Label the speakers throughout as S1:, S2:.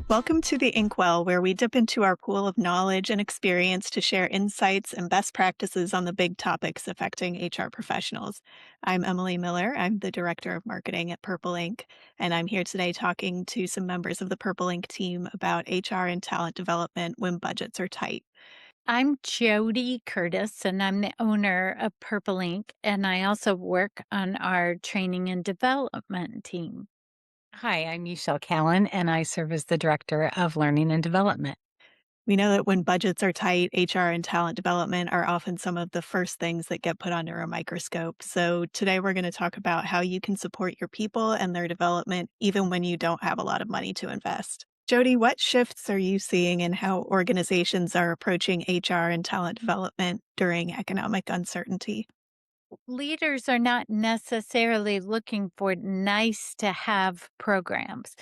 S1: Welcome to the Inkwell, where we dip into our pool of knowledge and experience to share insights and best practices on the big topics affecting HR professionals. I'm Emily Miller. I'm the Director of Marketing at Purple Ink, and I'm here today talking to some members of the Purple Ink team about HR and talent development when budgets are tight.
S2: I'm Jody Curtis, and I'm the owner of Purple Ink, and I also work on our training and development team.
S3: Hi, I'm Michelle Callan, and I serve as the Director of Learning and Development.
S1: We know that when budgets are tight, HR and talent development are often some of the first things that get put under a microscope. So, today we're going to talk about how you can support your people and their development even when you don't have a lot of money to invest. Jody, what shifts are you seeing in how organizations are approaching HR and talent development during economic uncertainty?
S2: Leaders are not necessarily looking for nice to have programs.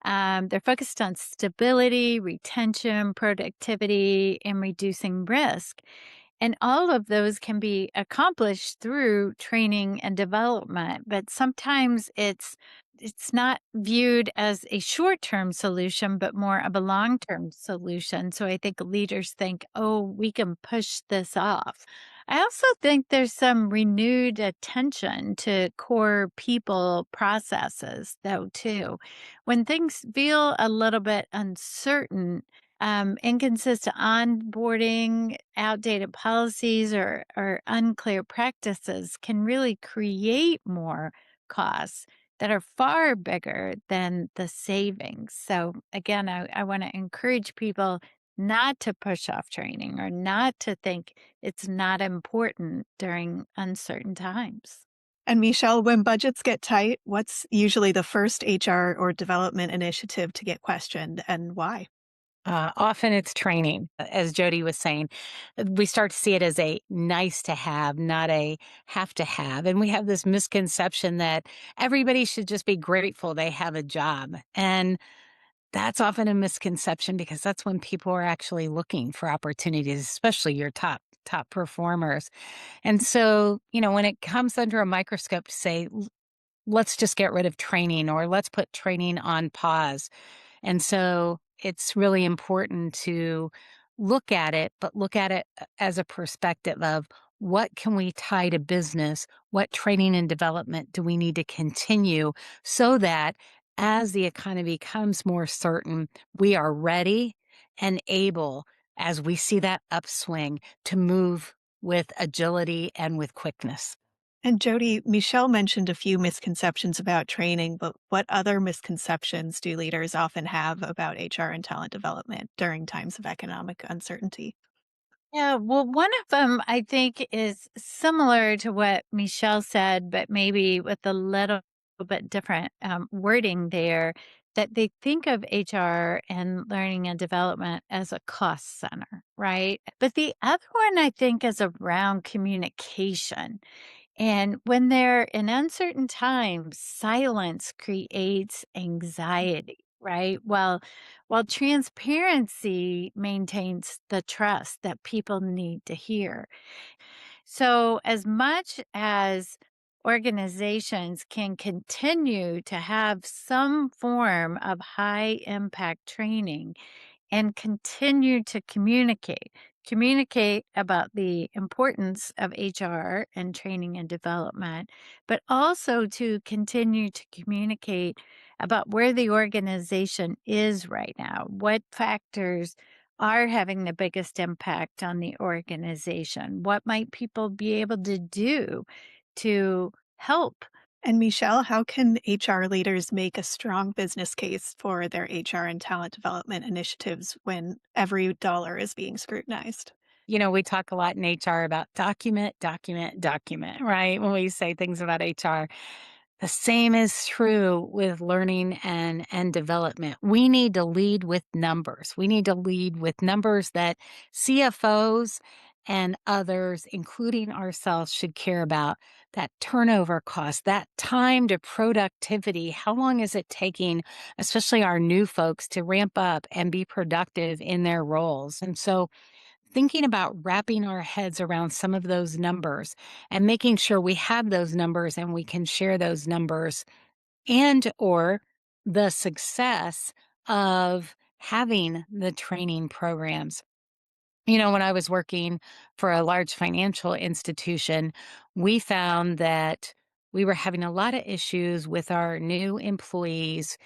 S2: They're focused on stability, retention, productivity, and reducing risk. And all of those can be accomplished through training and development, but sometimes it's not viewed as a short-term solution, but more of a long-term solution. So I think leaders think, oh, we can push this off. I also think there's some renewed attention to core people processes, though, too. When things feel a little bit uncertain, inconsistent onboarding, outdated policies, or unclear practices can really create more costs that are far bigger than the savings. So, again, I want to encourage people not to push off training or not to think it's not important during uncertain times.
S1: And Michelle, when budgets get tight, what's usually the first HR or development initiative to get questioned and why?
S3: Often it's training, as Jody was saying. We start to see it as a nice to have, not a have to have. And we have this misconception that everybody should just be grateful they have a job. And that's often a misconception because that's when people are actually looking for opportunities, especially your top performers. And so, when it comes under a microscope to say, let's just get rid of training or let's put training on pause. And so it's really important to look at it, but look at it as a perspective of what can we tie to business? What training and development do we need to continue so that as the economy becomes more certain, we are ready and able as we see that upswing to move with agility and with quickness.
S1: And Jody, Michelle mentioned a few misconceptions about training, but what other misconceptions do leaders often have about HR and talent development during times of economic uncertainty?
S2: Yeah, well, one of them I think is similar to what Michelle said, but maybe with a little bit different wording there, that they think of HR and learning and development as a cost center, right? But the other one I think is around communication. And when they're in uncertain times, silence creates anxiety, right? While transparency maintains the trust that people need to hear. So, as much as organizations can continue to have some form of high impact training, and continue to communicate about the importance of HR and training and development, but also to continue to communicate about where the organization is right now, what factors are having the biggest impact on the organization, what might people be able to do to help.
S1: And Michelle, how can HR leaders make a strong business case for their HR and talent development initiatives when every dollar is being scrutinized?
S3: We talk a lot in HR about document, document, document, right? When we say things about HR. The same is true with learning and development. We need to lead with numbers. We need to lead with numbers that CFOs and others, including ourselves, should care about. That turnover cost, that time to productivity. How long is it taking, especially our new folks, to ramp up and be productive in their roles? And so thinking about wrapping our heads around some of those numbers and making sure we have those numbers and we can share those numbers and or the success of having the training programs. When I was working for a large financial institution, we found that we were having a lot of issues with our new employees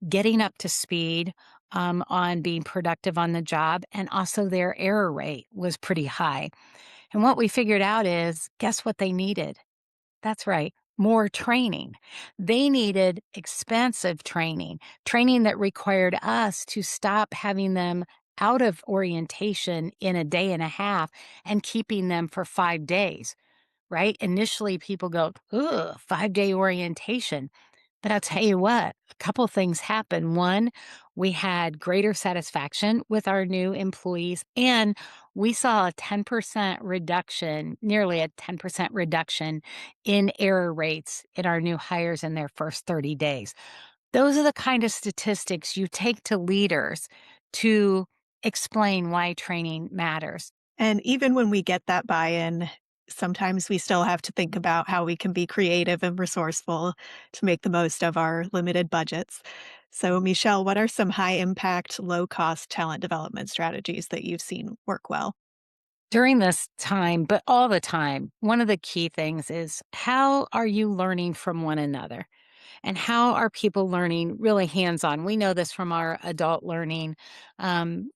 S3: getting up to speed on being productive on the job. And also, their error rate was pretty high. And what we figured out is guess what they needed? That's right. More training. They needed expensive training, training that required us to stop having them out of orientation in a day and a half and keeping them for 5 days, right? Initially, people go, ugh, 5 day orientation. But I'll tell you what, a couple things happened. One, we had greater satisfaction with our new employees, and we saw a 10% reduction, nearly a 10% reduction in error rates in our new hires in their first 30 days. Those are the kind of statistics you take to leaders to explain why training matters.
S1: And even when we get that buy-in, sometimes we still have to think about how we can be creative and resourceful to make the most of our limited budgets. So, Michelle, what are some high impact, low cost talent development strategies that you've seen work well?
S3: During this time, but all the time, one of the key things is how are you learning from one another? And how are people learning really hands on? We know this from our adult learning um,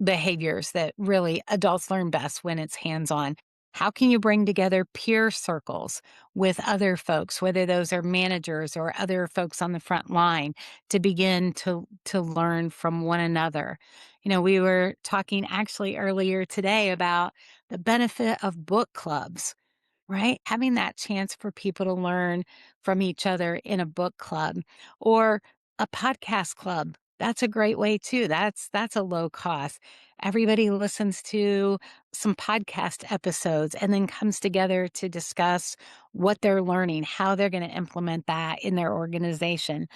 S3: behaviors that really adults learn best when it's hands on. How can you bring together peer circles with other folks, whether those are managers or other folks on the front line, to begin to learn from one another? We were talking actually earlier today about the benefit of book clubs, right? Having that chance for people to learn from each other in a book club or a podcast club. That's a great way too. That's a low cost. Everybody listens to some podcast episodes and then comes together to discuss what they're learning, how they're going to implement that in their organization.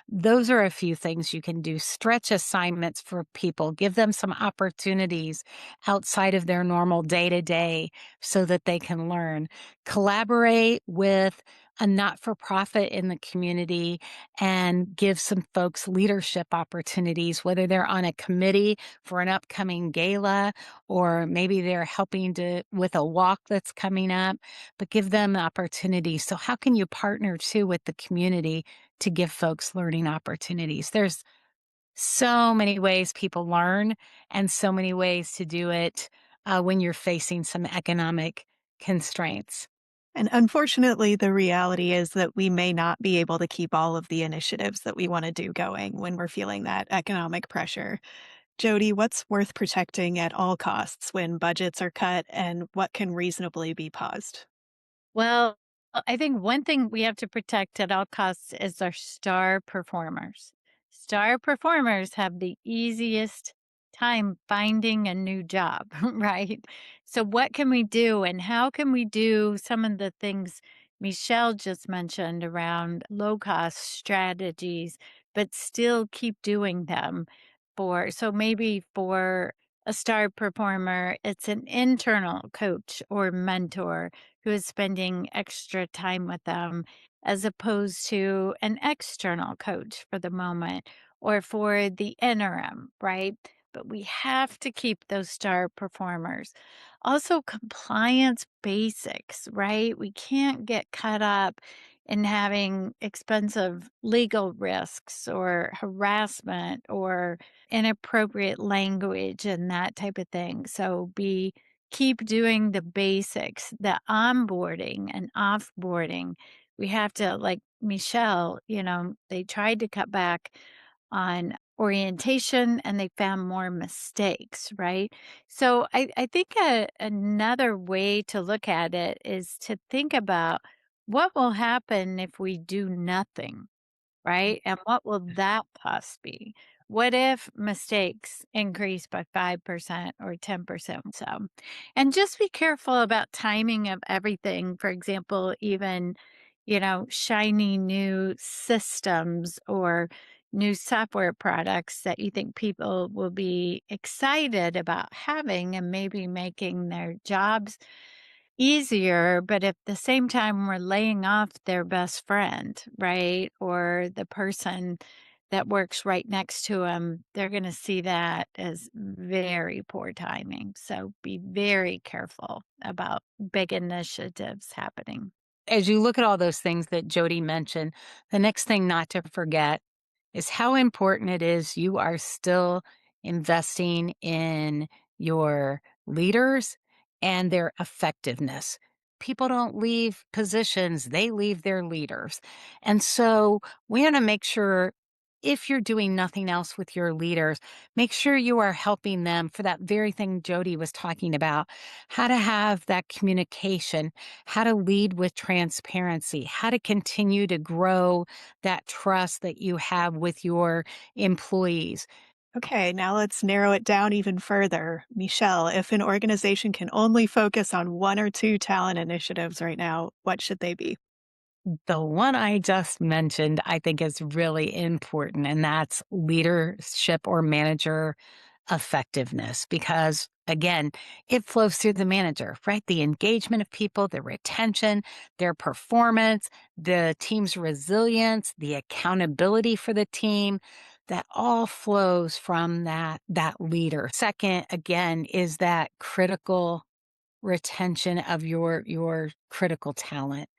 S3: Those are a few things you can do. Stretch assignments for people, give them some opportunities outside of their normal day to day so that they can learn. Collaborate with a not for profit in the community and give some folks leadership opportunities, whether they're on a committee for an upcoming gala or maybe they're helping to with a walk that's coming up, but give them opportunities. So how can you partner too with the community to give folks learning opportunities? There's so many ways people learn and so many ways to do it when you're facing some economic constraints.
S1: And unfortunately, the reality is that we may not be able to keep all of the initiatives that we want to do going when we're feeling that economic pressure. Jody, what's worth protecting at all costs when budgets are cut and what can reasonably be paused?
S2: Well, I think one thing we have to protect at all costs is our star performers. Star performers have the easiest time finding a new job, right? So, what can we do, and how can we do some of the things Michelle just mentioned around low cost strategies, but still keep doing them so maybe for a star performer, it's an internal coach or mentor who is spending extra time with them as opposed to an external coach for the moment or for the interim, right? But we have to keep those star performers. Also, compliance basics, right? We can't get caught up in having expensive legal risks or harassment or inappropriate language and that type of thing. So be keep doing the basics, the onboarding and offboarding. We have to, like Michelle, they tried to cut back on orientation and they found more mistakes, right? So I think another way to look at it is to think about what will happen if we do nothing, right? And what will that cost be? What if mistakes increase by 5% or 10%? So, and just be careful about timing of everything. For example, even, shiny new systems or new software products that you think people will be excited about having and maybe making their jobs easier, but at the same time, we're laying off their best friend, right? Or the person that works right next to them, they're going to see that as very poor timing. So be very careful about big initiatives happening.
S3: As you look at all those things that Jody mentioned, the next thing not to forget is how important it is you are still investing in your leaders and their effectiveness. People don't leave positions, they leave their leaders. And so we want to make sure if you're doing nothing else with your leaders, make sure you are helping them for that very thing Jody was talking about, how to have that communication, how to lead with transparency, how to continue to grow that trust that you have with your employees.
S1: Okay, now let's narrow it down even further. Michelle, if an organization can only focus on one or two talent initiatives right now, what should they be?
S3: The one I just mentioned, I think is really important, and that's leadership or manager effectiveness because again, it flows through the manager, right? The engagement of people, the retention, their performance, the team's resilience, the accountability for the team, that all flows from that leader. Second, again, is that critical retention of your critical talent,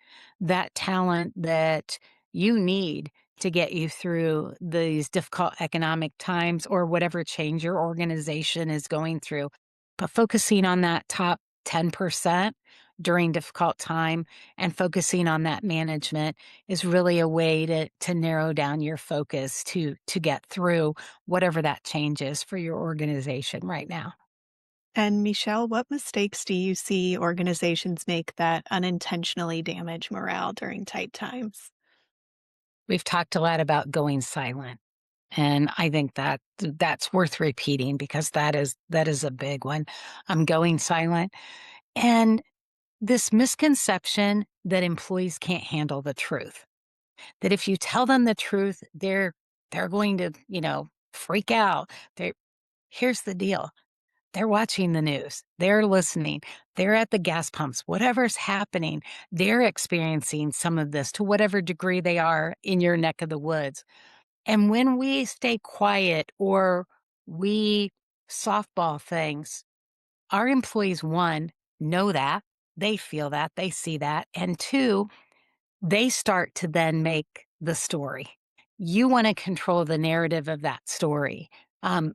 S3: that talent that you need to get you through these difficult economic times or whatever change your organization is going through. But focusing on that top 10% during difficult time and focusing on that management is really a way to narrow down your focus to get through whatever that change is for your organization right now.
S1: And Michelle, what mistakes do you see organizations make that unintentionally damage morale during tight times?
S3: We've talked a lot about going silent. And I think that that's worth repeating because that is a big one. I'm going silent. And this misconception that employees can't handle the truth, that if you tell them the truth, they're going to, freak out. They Here's the deal. They're watching the news. They're listening. They're at the gas pumps. Whatever's happening, they're experiencing some of this to whatever degree they are in your neck of the woods. And when we stay quiet or we softball things, our employees, one, know that, they feel that, they see that. And two, they start to then make the story. You want to control the narrative of that story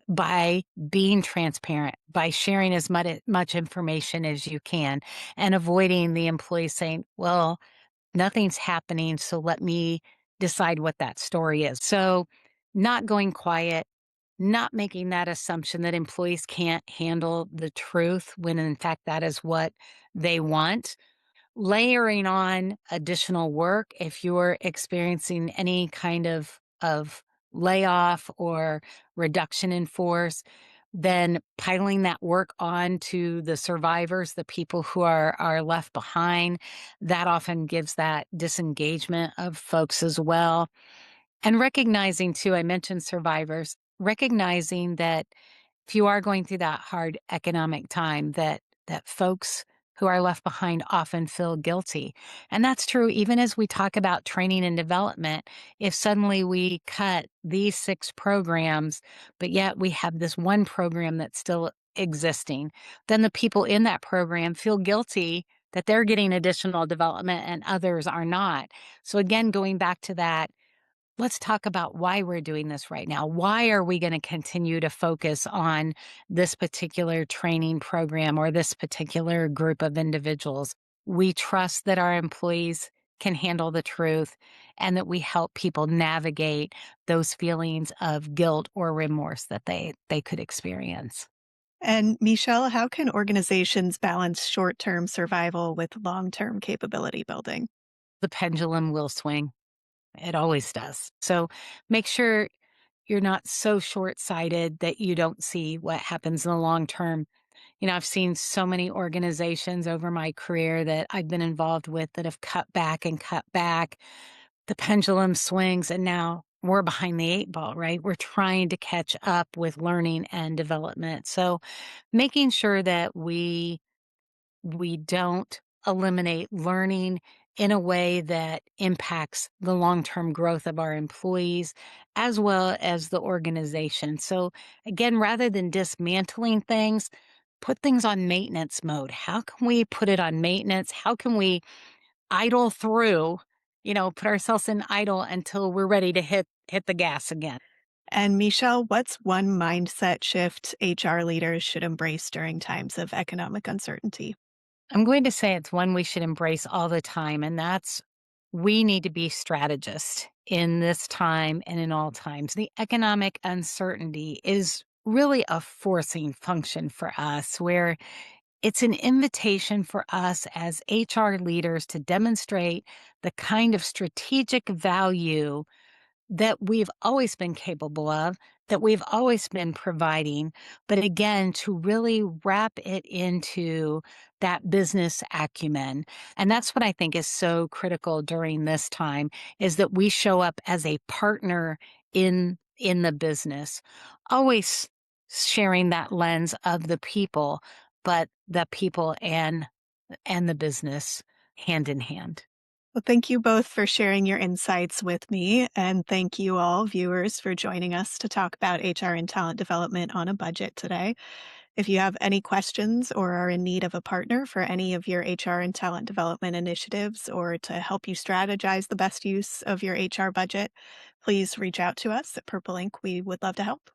S3: by being transparent, by sharing as much information as you can, and avoiding the employees saying, well, nothing's happening, so let me decide what that story is. So, not going quiet, not making that assumption that employees can't handle the truth when in fact that is what they want. Layering on additional work if you're experiencing any kind of layoff or reduction in force, then piling that work on to the survivors, the people who are left behind. That often gives that disengagement of folks as well. And recognizing too, I mentioned survivors, recognizing that if you are going through that hard economic time, that folks who are left behind often feel guilty. And that's true even as we talk about training and development. If suddenly we cut these 6 programs, but yet we have this one program that's still existing, then the people in that program feel guilty that they're getting additional development and others are not. So again, going back to that, let's talk about why we're doing this right now. Why are we going to continue to focus on this particular training program or this particular group of individuals? We trust that our employees can handle the truth and that we help people navigate those feelings of guilt or remorse that they could experience.
S1: And Michelle, how can organizations balance short term survival with long term capability building?
S3: The pendulum will swing. It always does. So make sure you're not so short-sighted that you don't see what happens in the long term. I've seen so many organizations over my career that I've been involved with that have cut back and cut back. The pendulum swings and now we're behind the 8 ball, right? We're trying to catch up with learning and development. So making sure that we don't eliminate learning in a way that impacts the long term growth of our employees as well as the organization. So, again, rather than dismantling things, put things on maintenance mode. How can we put it on maintenance? How can we idle through, put ourselves in idle until we're ready to hit the gas again?
S1: And Michelle, what's one mindset shift HR leaders should embrace during times of economic uncertainty?
S3: I'm going to say it's one we should embrace all the time, and that's we need to be strategists in this time and in all times. The economic uncertainty is really a forcing function for us, where it's an invitation for us as HR leaders to demonstrate the kind of strategic value that we've always been capable of, that we've always been providing, but again, to really wrap it into that business acumen. And that's what I think is so critical during this time is that we show up as a partner in the business, always sharing that lens of the people, but the people and the business hand in hand.
S1: Well, thank you both for sharing your insights with me. And thank you all, viewers, for joining us to talk about HR and talent development on a budget today. If you have any questions or are in need of a partner for any of your HR and talent development initiatives or to help you strategize the best use of your HR budget, please reach out to us at Purple Ink. We would love to help.